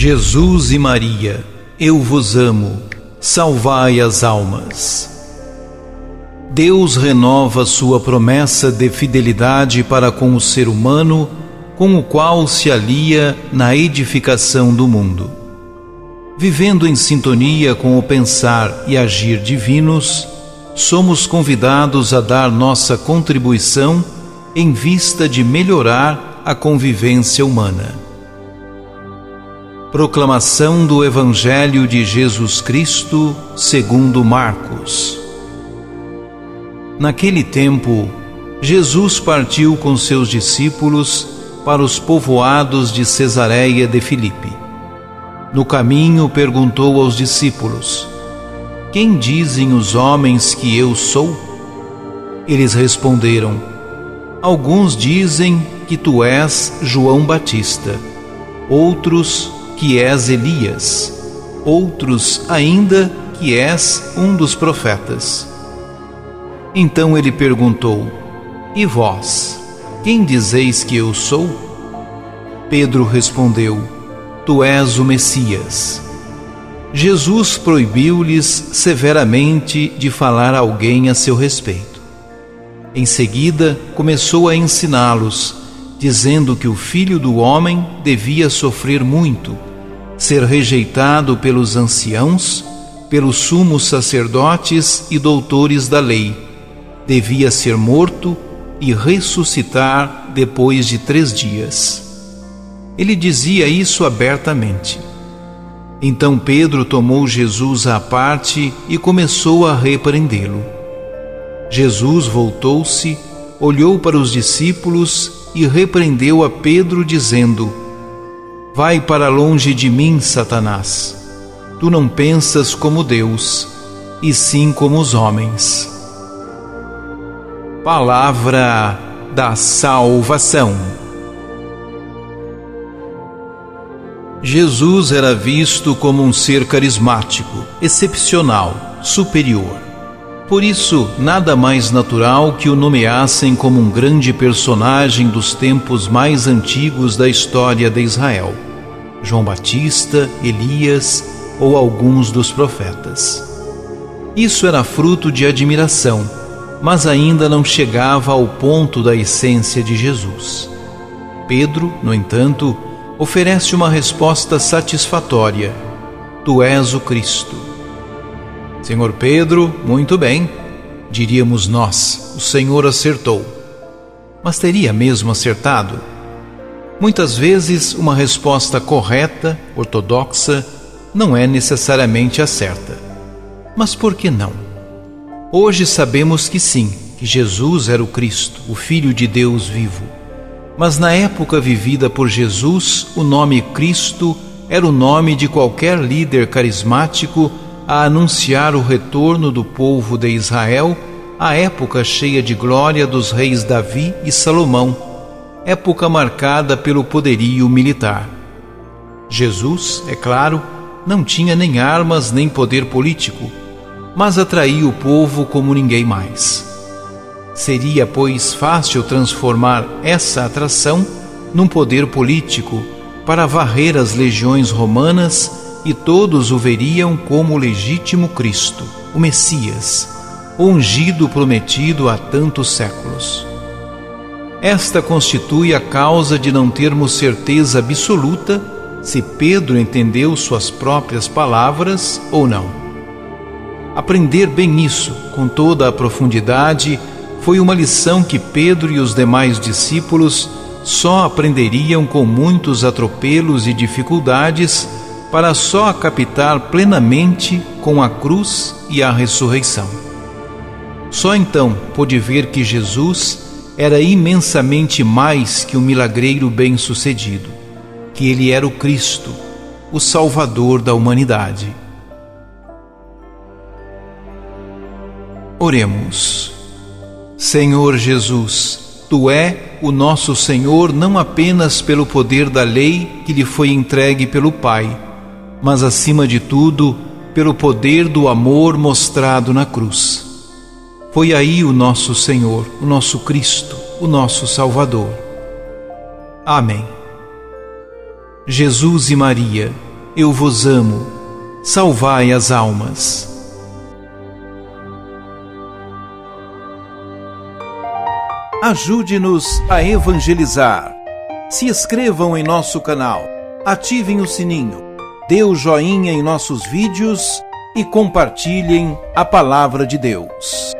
Jesus e Maria, eu vos amo, salvai as almas. Deus renova sua promessa de fidelidade para com o ser humano, com o qual se alia na edificação do mundo. Vivendo em sintonia com o pensar e agir divinos, somos convidados a dar nossa contribuição em vista de melhorar a convivência humana. Proclamação do Evangelho de Jesus Cristo segundo Marcos. Naquele tempo, Jesus partiu com seus discípulos para os povoados de Cesareia de Filipe. No caminho perguntou aos discípulos: quem dizem os homens que eu sou? Eles responderam: alguns dizem que tu és João Batista, outros que és Elias, outros ainda que és um dos profetas. Então ele perguntou: e vós, quem dizeis que eu sou? Pedro respondeu: tu és o Messias. Jesus proibiu-lhes severamente de falar a alguém a seu respeito. Em seguida, começou a ensiná-los, dizendo que o Filho do Homem devia sofrer muito, ser rejeitado pelos anciãos, pelos sumos sacerdotes e doutores da lei, devia ser morto e ressuscitar depois de 3 dias. Ele dizia isso abertamente. Então Pedro tomou Jesus à parte e começou a repreendê-lo. Jesus voltou-se, olhou para os discípulos e repreendeu a Pedro, dizendo: vai para longe de mim, Satanás. Tu não pensas como Deus, e sim como os homens. Palavra da salvação. Jesus era visto como um ser carismático, excepcional, superior. Por isso, nada mais natural que o nomeassem como um grande personagem dos tempos mais antigos da história de Israel: João Batista, Elias ou alguns dos profetas. Isso era fruto de admiração, mas ainda não chegava ao ponto da essência de Jesus. Pedro, no entanto, oferece uma resposta satisfatória: tu és o Cristo. Senhor Pedro, muito bem, diríamos nós, o Senhor acertou. Mas teria mesmo acertado? Muitas vezes, uma resposta correta, ortodoxa, não é necessariamente a certa. Mas por que não? Hoje sabemos que sim, que Jesus era o Cristo, o Filho de Deus vivo. Mas na época vivida por Jesus, o nome Cristo era o nome de qualquer líder carismático a anunciar o retorno do povo de Israel à época cheia de glória dos reis Davi e Salomão, época marcada pelo poderio militar. Jesus, é claro, não tinha nem armas nem poder político, mas atraía o povo como ninguém mais. Seria, pois, fácil transformar essa atração num poder político para varrer as legiões romanas, e todos o veriam como o legítimo Cristo, o Messias, o ungido prometido há tantos séculos. Esta constitui a causa de não termos certeza absoluta se Pedro entendeu suas próprias palavras ou não. Aprender bem isso, com toda a profundidade, foi uma lição que Pedro e os demais discípulos só aprenderiam com muitos atropelos e dificuldades, para só a captar plenamente com a cruz e a ressurreição. Só então pôde ver que Jesus era imensamente mais que um milagreiro bem-sucedido, que ele era o Cristo, o Salvador da humanidade. Oremos. Senhor Jesus, tu é o nosso Senhor não apenas pelo poder da lei que lhe foi entregue pelo Pai, mas acima de tudo pelo poder do amor mostrado na cruz. Foi aí o nosso Senhor, o nosso Cristo, o nosso Salvador. Amém. Jesus e Maria, eu vos amo. Salvai as almas. Ajude-nos a evangelizar. Se inscrevam em nosso canal, ativem o sininho, dê o joinha em nossos vídeos e compartilhem a palavra de Deus.